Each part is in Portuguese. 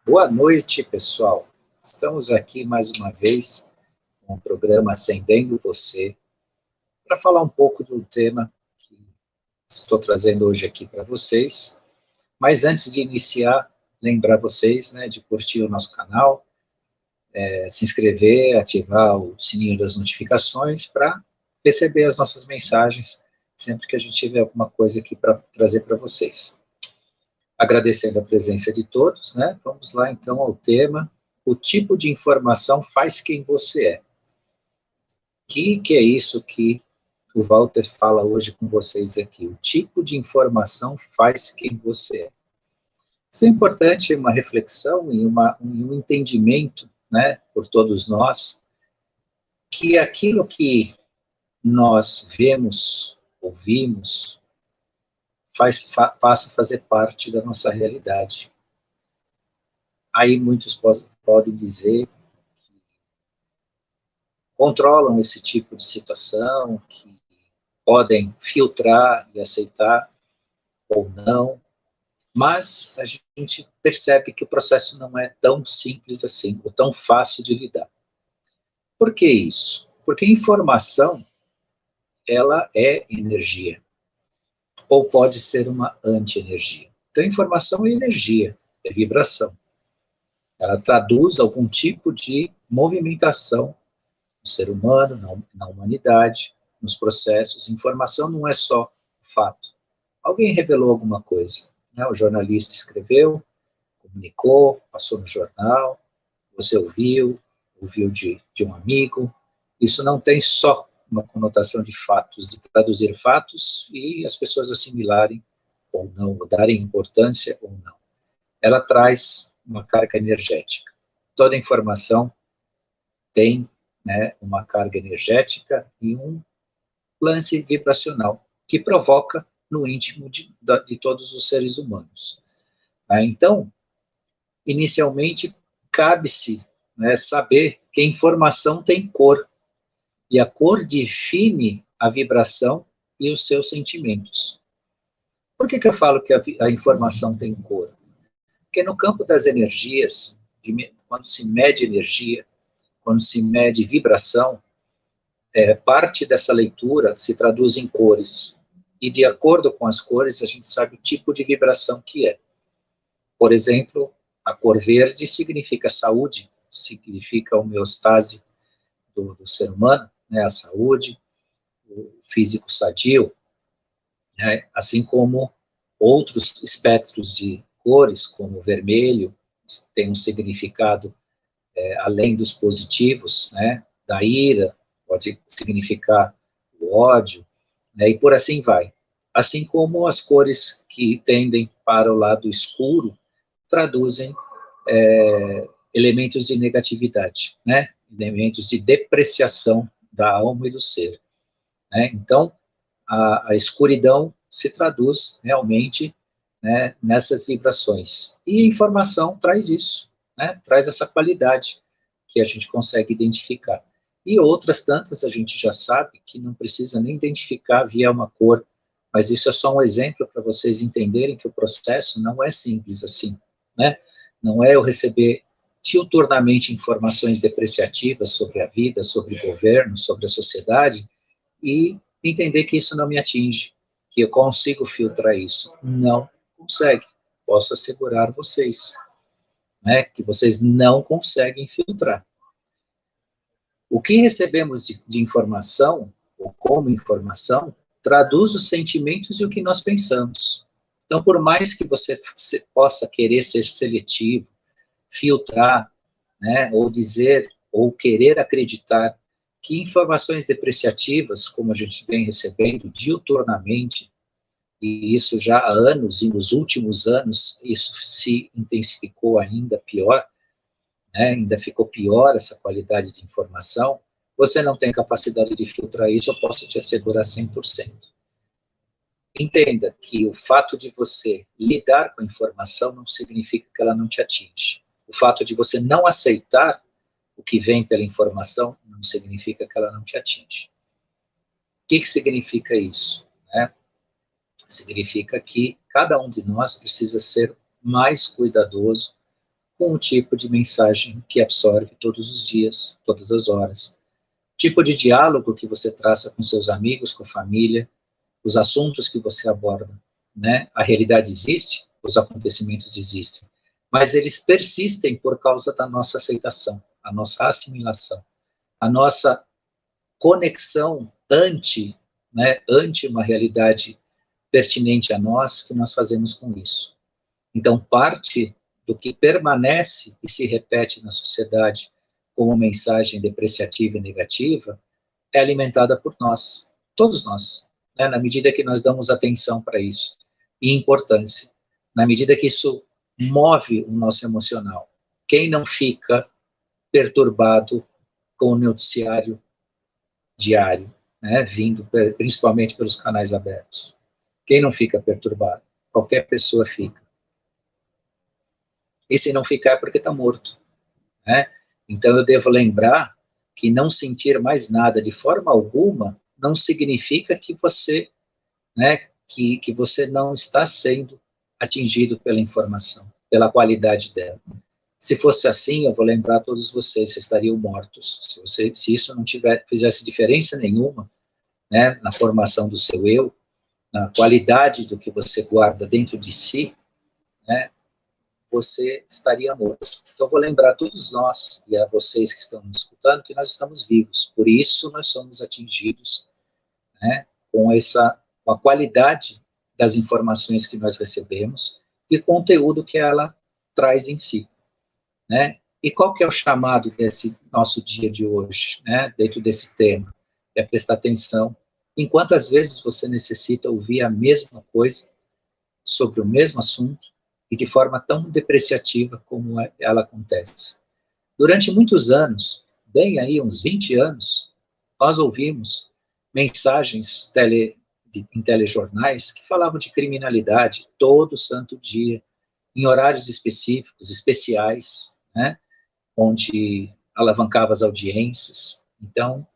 Boa noite, pessoal. Estamos aqui mais uma vez com o programa Acendendo Você para falar um pouco do tema que estou trazendo hoje aqui para vocês. Mas antes de iniciar, lembrar vocês, né, de curtir o nosso canal, se inscrever, ativar o sininho das notificações para receber as nossas mensagens sempre que a gente tiver alguma coisa aqui para trazer para vocês. Agradecendo a presença de todos, né? Vamos lá então ao tema: o tipo de informação faz quem você é. Que é isso que o Walter fala hoje com vocês aqui? O tipo de informação faz quem você é. Isso é importante, uma reflexão e um entendimento, né, por todos nós, que aquilo que nós vemos, ouvimos, passa a fazer parte da nossa realidade. Aí muitos podem dizer que controlam esse tipo de situação, que podem filtrar e aceitar ou não, mas a gente percebe que o processo não é tão simples assim, ou tão fácil de lidar. Por que isso? Porque informação, ela é energia, ou pode ser uma anti-energia. Então, informação é energia, é vibração. Ela traduz algum tipo de movimentação no ser humano, na humanidade, nos processos. Informação não é só fato. Alguém revelou alguma coisa, né? O jornalista escreveu, comunicou, passou no jornal, você ouviu de um amigo. Isso não tem só uma conotação de fatos, de traduzir fatos e as pessoas assimilarem ou não, ou darem importância ou não. Ela traz uma carga energética. Toda informação tem, né, uma carga energética e um lance vibracional que provoca no íntimo de todos os seres humanos. Então, inicialmente, cabe-se, né, saber que a informação tem cor, e a cor define a vibração e os seus sentimentos. Por que eu falo que a informação tem cor? Porque no campo das energias, quando se mede energia, quando se mede vibração, parte dessa leitura se traduz em cores. E de acordo com as cores, a gente sabe o tipo de vibração que é. Por exemplo, a cor verde significa saúde, significa a homeostase do ser humano, né, a saúde, o físico sadio, né, assim como outros espectros de cores, como o vermelho, tem um significado além dos positivos, né, da ira, pode significar o ódio, né, e por assim vai. Assim como as cores que tendem para o lado escuro traduzem elementos de negatividade, né, elementos de depreciação da alma e do ser. Né? Então, a escuridão se traduz realmente, né, nessas vibrações. E a informação traz isso, né, traz essa qualidade que a gente consegue identificar. E outras tantas a gente já sabe que não precisa nem identificar via uma cor, mas isso é só um exemplo para vocês entenderem que o processo não é simples assim, né? Não é eu receber diuturnamente informações depreciativas sobre a vida, sobre o governo, sobre a sociedade, e entender que isso não me atinge, que eu consigo filtrar isso. Não consegue. Posso assegurar vocês, né, que vocês não conseguem filtrar. O que recebemos de informação, ou como informação, traduz os sentimentos e o que nós pensamos. Então, por mais que você possa querer ser seletivo, filtrar, né, ou dizer, ou querer acreditar que informações depreciativas, como a gente vem recebendo diuturnamente, e isso já há anos, e nos últimos anos isso se intensificou ainda pior, né, ainda ficou pior essa qualidade de informação, você não tem capacidade de filtrar isso, eu posso te assegurar 100%. Entenda que o fato de você lidar com a informação não significa que ela não te atinge. O fato de você não aceitar o que vem pela informação não significa que ela não te atinge. O que significa isso? Né? Significa que cada um de nós precisa ser mais cuidadoso com o tipo de mensagem que absorve todos os dias, todas as horas. Tipo de diálogo que você traça com seus amigos, com a família, os assuntos que você aborda, né? A realidade existe, os acontecimentos existem, mas eles persistem por causa da nossa aceitação, a nossa assimilação, a nossa conexão ante uma realidade pertinente a nós, que nós fazemos com isso. Então, parte do que permanece e se repete na sociedade como mensagem depreciativa e negativa é alimentada por nós, todos nós, né? Na medida que nós damos atenção para isso e importância, na medida que isso move o nosso emocional. Quem não fica perturbado com o noticiário diário, né, vindo principalmente pelos canais abertos? Quem não fica perturbado? Qualquer pessoa fica. E se não ficar é porque está morto, né? Então eu devo lembrar que não sentir mais nada de forma alguma não significa que você, né, que você não está sendo atingido pela informação, pela qualidade dela. Se fosse assim, eu vou lembrar a todos vocês estariam mortos. Se isso não fizesse diferença nenhuma, né, na formação do seu eu, na qualidade do que você guarda dentro de si, né, você estaria morto. Então, eu vou lembrar a todos nós e a vocês que estão nos escutando que nós estamos vivos. Por isso, nós somos atingidos, né, com a qualidade das informações que nós recebemos e o conteúdo que ela traz em si, né? E qual que é o chamado desse nosso dia de hoje, né, dentro desse tema? É prestar atenção em quantas vezes você necessita ouvir a mesma coisa sobre o mesmo assunto e de forma tão depreciativa como ela acontece. Durante muitos anos, bem aí uns 20 anos, nós ouvimos mensagens em telejornais que falavam de criminalidade todo santo dia, em horários específicos, especiais, né, onde alavancava as audiências. Então,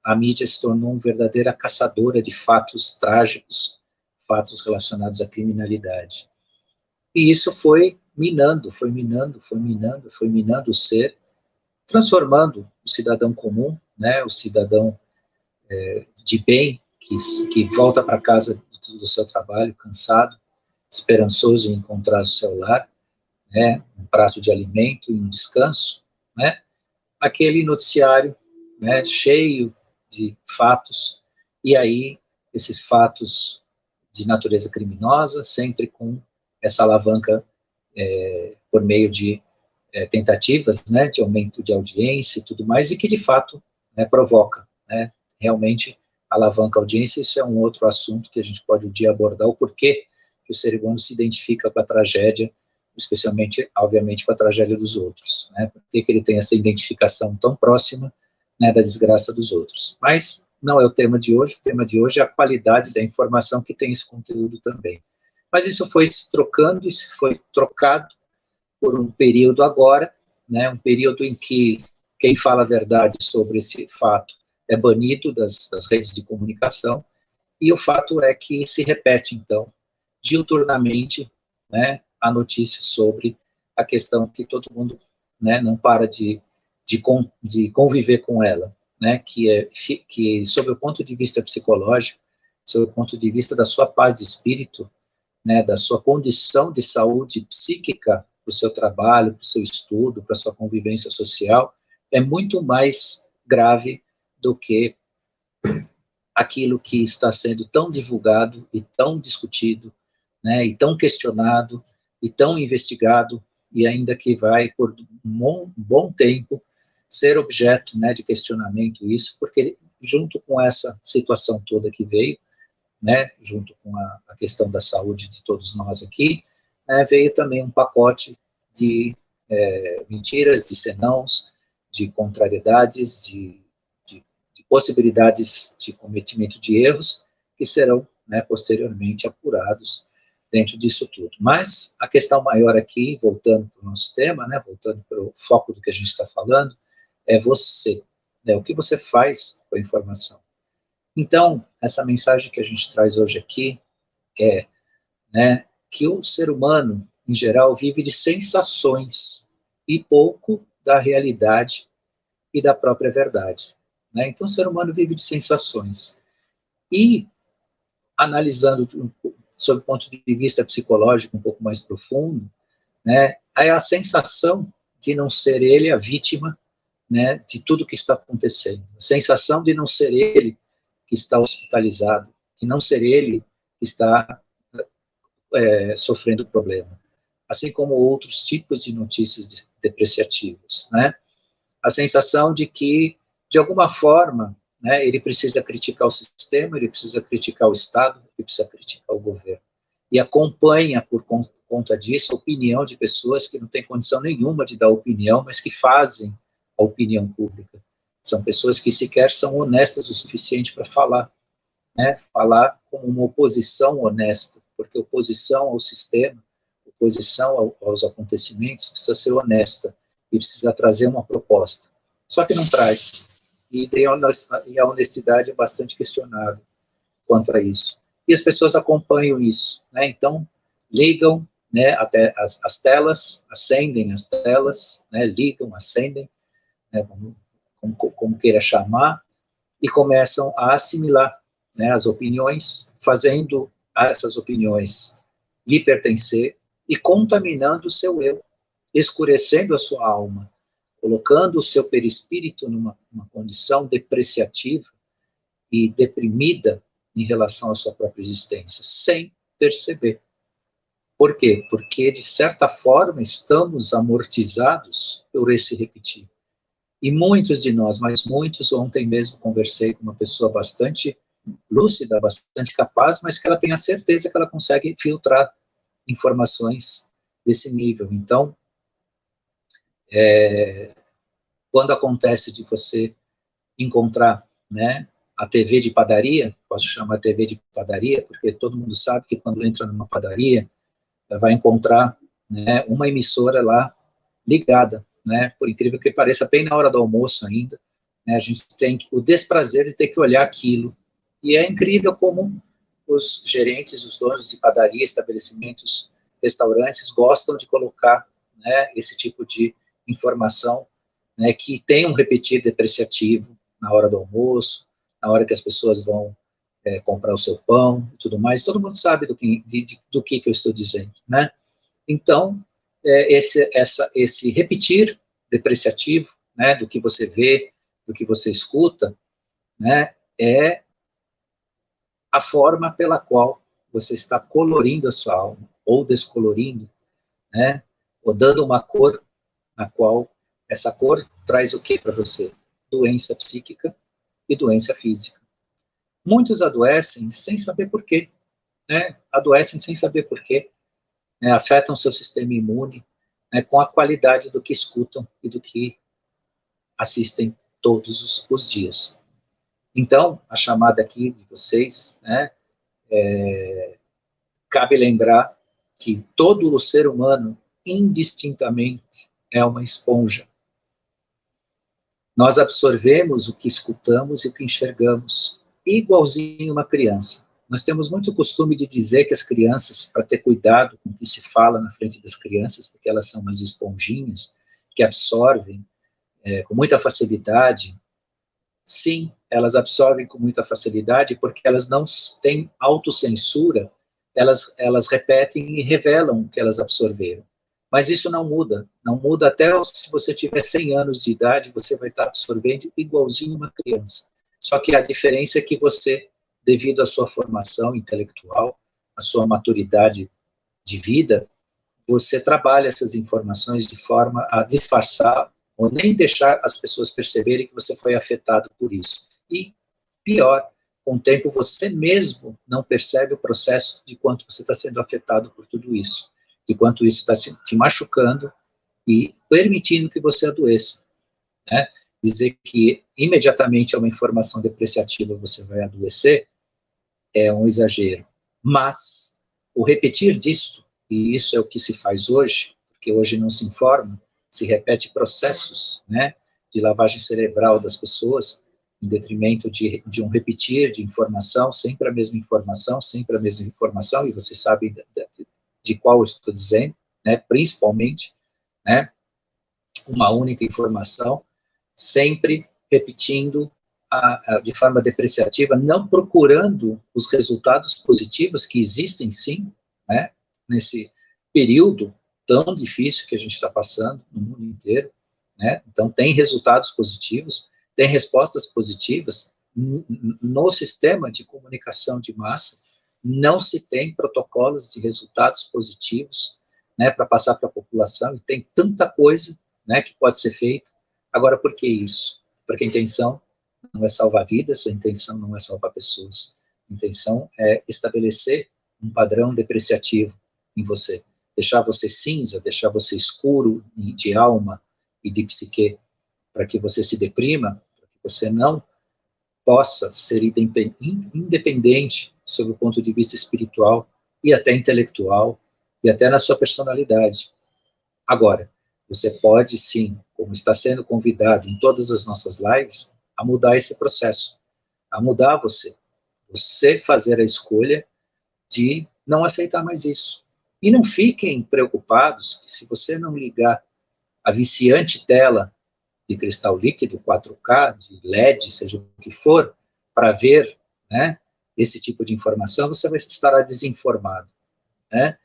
a mídia se tornou uma verdadeira caçadora de fatos trágicos, fatos relacionados à criminalidade. E isso foi minando o ser, transformando o cidadão comum, né, o cidadão de bem, que volta para casa do seu trabalho cansado, esperançoso em encontrar o seu lar, né, um prato de alimento e um descanso, né, aquele noticiário, né, cheio de fatos, e aí esses fatos de natureza criminosa, sempre com essa alavanca por meio de tentativas, né, de aumento de audiência e tudo mais, e que de fato, né, provoca, né, realmente alavanca a audiência. Isso é um outro assunto que a gente pode um dia abordar, o porquê que o ser humano se identifica com a tragédia, especialmente, obviamente, com a tragédia dos outros, né, por que ele tem essa identificação tão próxima, né, da desgraça dos outros. Mas não é o tema de hoje é a qualidade da informação que tem esse conteúdo também. Mas isso foi se trocando, isso foi trocado por um período agora, né, um período em que quem fala a verdade sobre esse fato é banido das redes de comunicação, e o fato é que se repete, então, diuturnamente, né, a notícia sobre a questão que todo mundo, né, não para de conviver com ela, né, que sob o ponto de vista psicológico, sob o ponto de vista da sua paz de espírito, né, da sua condição de saúde psíquica, para o seu trabalho, para o seu estudo, para a sua convivência social, é muito mais grave do que aquilo que está sendo tão divulgado e tão discutido, né, e tão questionado, e tão investigado, e ainda que vai por um bom tempo ser objeto, né, de questionamento isso, porque junto com essa situação toda que veio, né, junto com a questão da saúde de todos nós aqui, veio também um pacote de mentiras, de senãos, de contrariedades, de possibilidades de cometimento de erros, que serão, né, posteriormente apurados dentro disso tudo. Mas a questão maior aqui, voltando para o nosso tema, né, voltando para o foco do que a gente está falando, é você, né, o que você faz com a informação. Então, essa mensagem que a gente traz hoje aqui é, né, que o ser humano, em geral, vive de sensações e pouco da realidade e da própria verdade, né? Então, o ser humano vive de sensações. E, analisando sob o ponto de vista psicológico um pouco mais profundo, né, é a sensação de não ser ele a vítima, né, de tudo que está acontecendo. A sensação de não ser ele que está hospitalizado, de não ser ele que está sofrendo problema. Assim como outros tipos de notícias depreciativas, né? A sensação de que, de alguma forma, né, ele precisa criticar o sistema, ele precisa criticar o Estado, ele precisa criticar o governo. E acompanha, por conta disso, a opinião de pessoas que não têm condição nenhuma de dar opinião, mas que fazem a opinião pública. São pessoas que sequer são honestas o suficiente para falar, né? Falar como uma oposição honesta, porque oposição ao sistema, oposição aos acontecimentos precisa ser honesta e precisa trazer uma proposta. Só que não traz. E a honestidade é bastante questionável quanto a isso. E as pessoas acompanham isso, né? Então, ligam, né, até as telas, acendem as telas, né, ligam, acendem, né, como queira chamar, e começam a assimilar, né, as opiniões, fazendo essas opiniões lhe pertencer e contaminando o seu eu, escurecendo a sua alma, colocando o seu perispírito numa condição depreciativa e deprimida em relação à sua própria existência, sem perceber. Por quê? Porque, de certa forma, estamos amortizados por esse repetir. E muitos de nós, mas muitos, ontem mesmo conversei com uma pessoa bastante lúcida, bastante capaz, mas que ela tem a certeza que ela consegue filtrar informações desse nível. Então, quando acontece de você encontrar, né, a TV de padaria, posso chamar a TV de padaria, porque todo mundo sabe que quando entra numa padaria, vai encontrar, né, uma emissora lá ligada, né, por incrível que pareça, bem na hora do almoço ainda, né, a gente tem o desprazer de ter que olhar aquilo, e é incrível como os gerentes, os donos de padaria, estabelecimentos, restaurantes, gostam de colocar, né, esse tipo de informação, né, que tem um repetir depreciativo na hora do almoço, na hora que as pessoas vão comprar o seu pão e tudo mais. Todo mundo sabe do que eu estou dizendo, né? Então, esse repetir depreciativo, né, do que você vê, do que você escuta, né, é a forma pela qual você está colorindo a sua alma, ou descolorindo, né, ou dando uma cor na qual essa cor traz o que para você? Doença psíquica e doença física. Muitos adoecem sem saber por quê, né? Adoecem sem saber por quê, né? Afetam seu sistema imune, né, com a qualidade do que escutam e do que assistem todos os dias. Então, a chamada aqui de vocês, né, cabe lembrar que todo o ser humano, indistintamente, é uma esponja. Nós absorvemos o que escutamos e o que enxergamos, igualzinho uma criança. Nós temos muito costume de dizer que as crianças, para ter cuidado com o que se fala na frente das crianças, porque elas são umas esponjinhas que absorvem com muita facilidade. Sim, elas absorvem com muita facilidade porque elas não têm autocensura, elas repetem e revelam o que elas absorveram. Mas isso não muda até se você tiver 100 anos de idade, você vai estar absorvendo igualzinho uma criança. Só que a diferença é que você, devido à sua formação intelectual, à sua maturidade de vida, você trabalha essas informações de forma a disfarçar ou nem deixar as pessoas perceberem que você foi afetado por isso. E, pior, com o tempo você mesmo não percebe o processo de quanto você está sendo afetado por tudo isso, de quanto isso está te machucando e permitindo que você adoeça, né? Dizer que imediatamente é uma informação depreciativa você vai adoecer é um exagero, mas o repetir disso, e isso é o que se faz hoje, porque hoje não se informa, se repete processos, né, de lavagem cerebral das pessoas, em detrimento de um repetir de informação, sempre a mesma informação, sempre a mesma informação, e você sabe de qual eu estou dizendo, né, principalmente, né, uma única informação, sempre repetindo de forma depreciativa, não procurando os resultados positivos que existem sim, né, nesse período tão difícil que a gente está passando no mundo inteiro, né? Então tem resultados positivos, tem respostas positivas. No sistema de comunicação de massa não se tem protocolos de resultados positivos, né, para passar para a população, e tem tanta coisa, né, que pode ser feita. Agora, por que isso? Porque a intenção não é salvar vidas, a intenção não é salvar pessoas, a intenção é estabelecer um padrão depreciativo em você, deixar você cinza, deixar você escuro de alma e de psique, para que você se deprima, para que você não possa ser independente sob o ponto de vista espiritual e até intelectual e até na sua personalidade. Agora, você pode sim, como está sendo convidado em todas as nossas lives, a mudar esse processo, a mudar você fazer a escolha de não aceitar mais isso. E não fiquem preocupados que se você não ligar a viciante tela de cristal líquido, 4K, de LED, seja o que for, para ver, né, esse tipo de informação, você vai estar desinformado, né?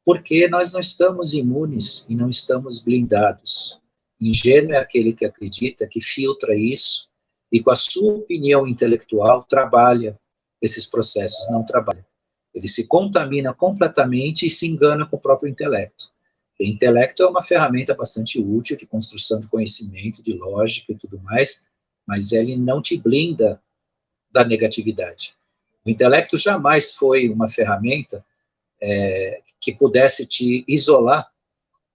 Porque nós não estamos imunes e não estamos blindados. Ingênuo é aquele que acredita, que filtra isso e com a sua opinião intelectual trabalha esses processos, não trabalha. Ele se contamina completamente e se engana com o próprio intelecto. O intelecto é uma ferramenta bastante útil de construção de conhecimento, de lógica e tudo mais, mas ele não te blinda da negatividade. O intelecto jamais foi uma ferramenta que pudesse te isolar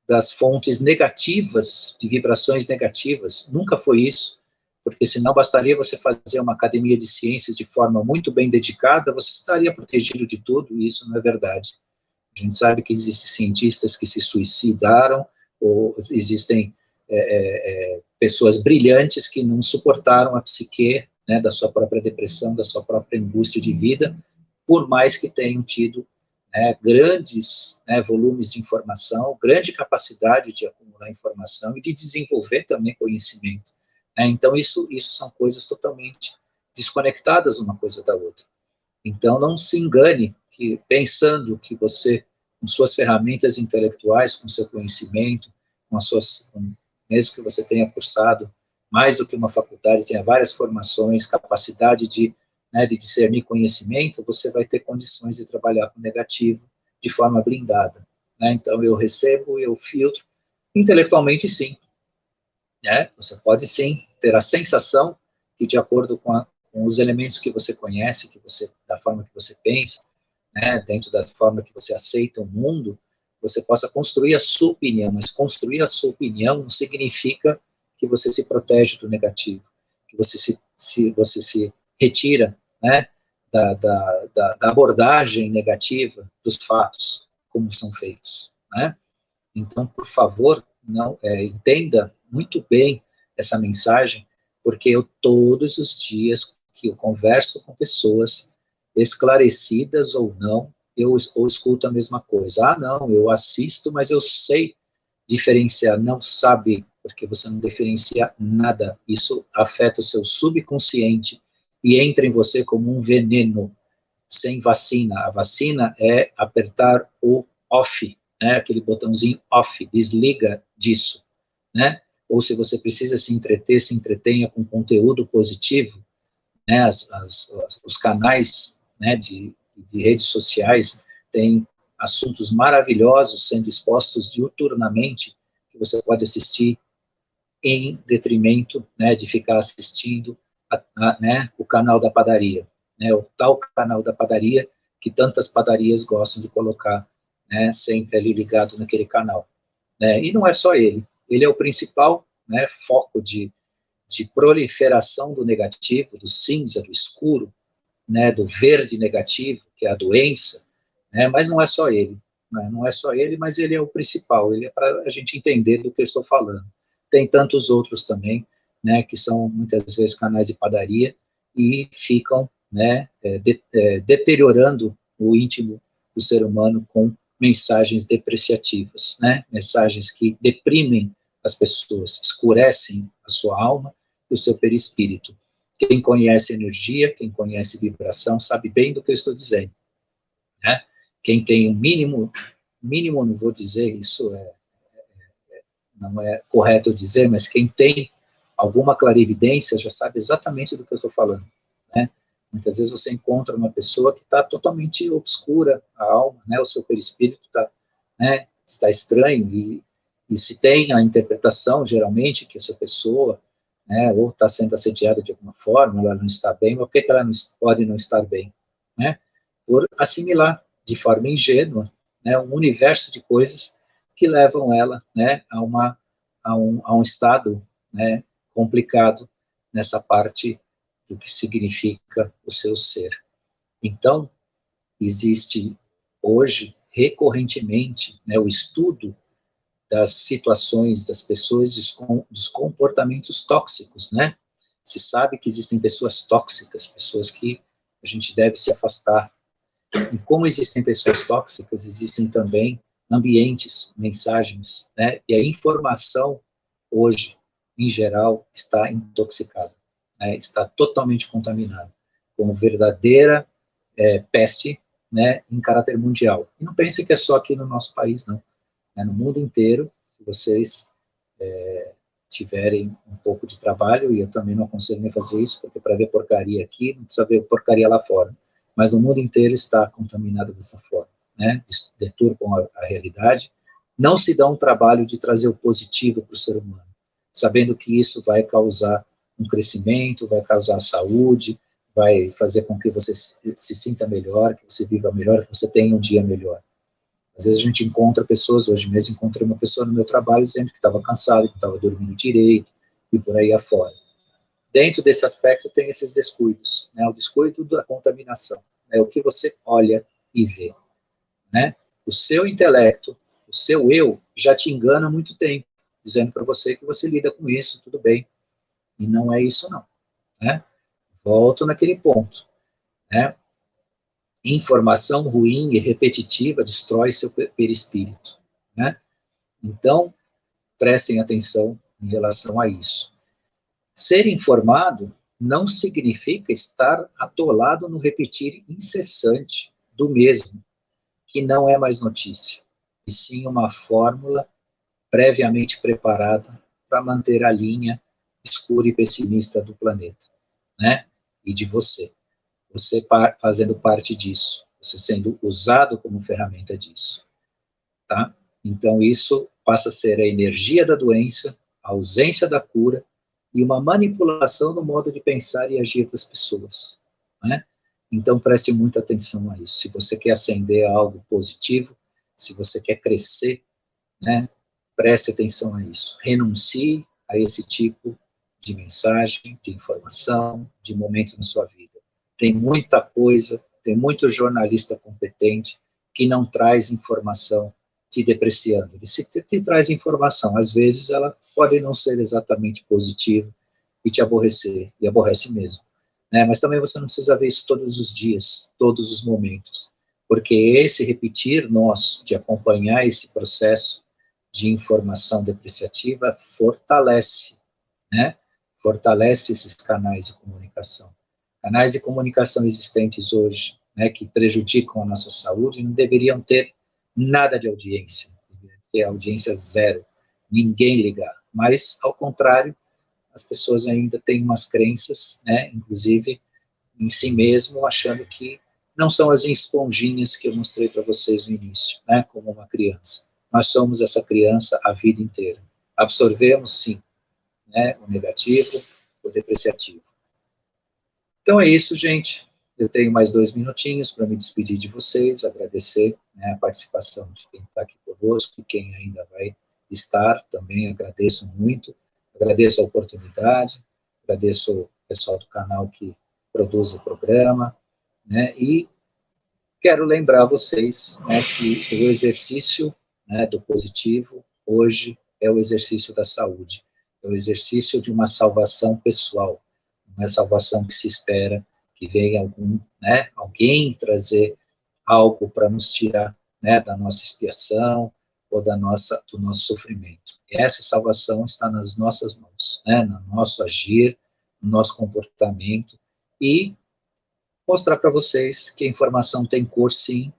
das fontes negativas, de vibrações negativas. Nunca foi isso, porque senão bastaria você fazer uma academia de ciências de forma muito bem dedicada, você estaria protegido de tudo, e isso não é verdade. A gente sabe que existem cientistas que se suicidaram, ou existem pessoas brilhantes que não suportaram a psique, né, da sua própria depressão, da sua própria angústia de vida, por mais que tenham tido, né, grandes, né, volumes de informação, grande capacidade de acumular informação e de desenvolver também conhecimento. Né? Então, isso são coisas totalmente desconectadas uma coisa da outra. Então, não se engane que pensando que você, com suas ferramentas intelectuais, com seu conhecimento, mesmo que você tenha cursado mais do que uma faculdade, tenha várias formações, capacidade de discernir conhecimento, você vai ter condições de trabalhar com o negativo de forma blindada. Né? Então, eu recebo, eu filtro, intelectualmente sim. Né? Você pode sim ter a sensação que, de acordo com os elementos que você conhece, da forma que você pensa, né, dentro da forma que você aceita o mundo, você possa construir a sua opinião, mas construir a sua opinião não significa que você se protege do negativo, que você se retira, né, da abordagem negativa dos fatos, como são feitos, né? Então, por favor, não entenda muito bem essa mensagem, porque eu todos os dias que eu converso com pessoas, esclarecidas ou não, eu escuto a mesma coisa. Ah, não, eu assisto, mas eu sei diferenciar. Não sabe, porque você não diferencia nada. Isso afeta o seu subconsciente e entra em você como um veneno, sem vacina. A vacina é apertar o off, né, aquele botãozinho off, desliga disso, né? Ou se você precisa se entreter, se entretenha com conteúdo positivo, né? Os canais, né, de redes sociais têm assuntos maravilhosos sendo expostos diuturnamente, que você pode assistir em detrimento, né, de ficar assistindo né, o canal da padaria, né, o tal canal da padaria que tantas padarias gostam de colocar, né, sempre ali ligado naquele canal. Né, e não é só ele é o principal, né, foco de proliferação do negativo, do cinza, do escuro, né, do verde negativo, que é a doença, né, mas não é só ele, né, não é só ele, mas ele é o principal, ele é para a gente entender do que eu estou falando. Tem tantos outros também, né, que são muitas vezes canais de padaria e ficam, né, deteriorando o íntimo do ser humano com mensagens depreciativas, né? Mensagens que deprimem as pessoas, escurecem a sua alma e o seu perispírito. Quem conhece energia, quem conhece vibração, sabe bem do que eu estou dizendo, né? Quem tem um mínimo, não vou dizer, isso não é correto dizer, mas quem tem alguma clarividência já sabe exatamente do que eu estou falando, né? Muitas vezes você encontra uma pessoa que está totalmente obscura, a alma, né? O seu perispírito está, né, está estranho, e se tem a interpretação, geralmente, que essa pessoa, né, ou está sendo assediada de alguma forma, ela não está bem, mas por que ela não, pode não estar bem? Né? Por assimilar de forma ingênua, né, um universo de coisas que levam ela, né, a um estado, né, complicado nessa parte do que significa o seu ser. Então, existe hoje, recorrentemente, né, o estudo das situações das pessoas, dos comportamentos tóxicos, né? Se sabe que existem pessoas tóxicas, pessoas que a gente deve se afastar. E como existem pessoas tóxicas, existem também ambientes, mensagens, né? E a informação, hoje, em geral, está intoxicada, né? Está totalmente contaminada, como verdadeira peste, né, em caráter mundial. E não pense que é só aqui no nosso país, não. É no mundo inteiro, se vocês tiverem um pouco de trabalho, e eu também não aconselho nem fazer isso, porque para ver porcaria aqui, não precisa ver porcaria lá fora. Mas o mundo inteiro está contaminado dessa forma, né? Deturpam a realidade, não se dá um trabalho de trazer o positivo para o ser humano, sabendo que isso vai causar um crescimento, vai causar saúde, vai fazer com que você se sinta melhor, que você viva melhor, que você tenha um dia melhor. Às vezes a gente encontra pessoas, hoje mesmo encontrei uma pessoa no meu trabalho dizendo que estava cansado, que estava dormindo direito, e por aí afora. Dentro desse aspecto tem esses descuidos, né? O descuido da contaminação, né? O que você olha e vê, né? O seu intelecto, o seu eu, já te engana há muito tempo, dizendo para você que você lida com isso, tudo bem, e não é isso não, né? Volto naquele ponto, né? Informação ruim e repetitiva destrói seu perispírito, né? Então, prestem atenção em relação a isso. Ser informado não significa estar atolado no repetir incessante do mesmo, que não é mais notícia, e sim uma fórmula previamente preparada para manter a linha escura e pessimista do planeta, né? E de você. Você fazendo parte disso, você sendo usado como ferramenta disso, tá? Então isso passa a ser a energia da doença, a ausência da cura e uma manipulação no modo de pensar e agir das pessoas, né? Então preste muita atenção a isso. Se você quer acender algo positivo, se você quer crescer, né? Preste atenção a isso. Renuncie a esse tipo de mensagem, de informação, de momento na sua vida. Tem muita coisa, tem muito jornalista competente que não traz informação te depreciando. Ele te traz informação, às vezes ela pode não ser exatamente positiva e te aborrecer, e aborrece mesmo, né? Mas também você não precisa ver isso todos os dias, todos os momentos, porque esse repetir nosso, de acompanhar esse processo de informação depreciativa, fortalece, né? Fortalece esses canais de comunicação. Canais de comunicação existentes hoje, né, que prejudicam a nossa saúde, não deveriam ter nada de audiência, deveriam ter audiência zero, ninguém ligar. Mas, ao contrário, as pessoas ainda têm umas crenças, né, inclusive em si mesmo, achando que não são as esponjinhas que eu mostrei para vocês no início, né, como uma criança. Nós somos essa criança a vida inteira. Absorvemos, sim, né, o negativo, o depreciativo. Então é isso, gente. Eu tenho mais 2 minutinhos para me despedir de vocês, agradecer, né, a participação de quem está aqui conosco e quem ainda vai estar também, agradeço muito. Agradeço a oportunidade, agradeço o pessoal do canal que produz o programa, né, e quero lembrar vocês, né, que o exercício, né, do positivo hoje é o exercício da saúde, é o exercício de uma salvação pessoal, não é salvação que se espera que venha alguém trazer algo para nos tirar né, da nossa expiação ou do nosso sofrimento. E essa salvação está nas nossas mãos, né, no nosso agir, no nosso comportamento, e mostrar para vocês que a informação tem cor, sim,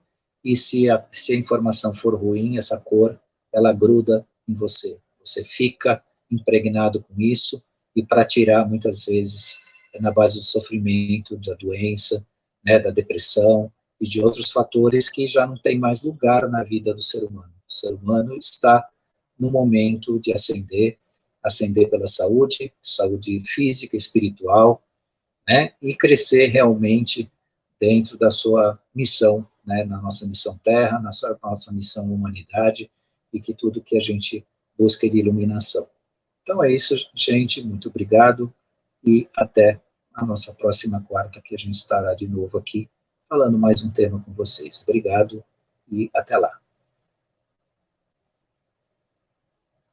e se a informação for ruim, essa cor, ela gruda em você. Você fica impregnado com isso, e para tirar, muitas vezes, é na base do sofrimento, da doença, né, da depressão, e de outros fatores que já não tem mais lugar na vida do ser humano. O ser humano está no momento de ascender pela saúde, saúde física, espiritual, né, e crescer realmente dentro da sua missão, né, na nossa missão Terra, na nossa missão Humanidade, e que tudo que a gente busca de iluminação. Então é isso, gente, muito obrigado, e até a nossa próxima quarta, que a gente estará de novo aqui, falando mais um tema com vocês. Obrigado, e até lá.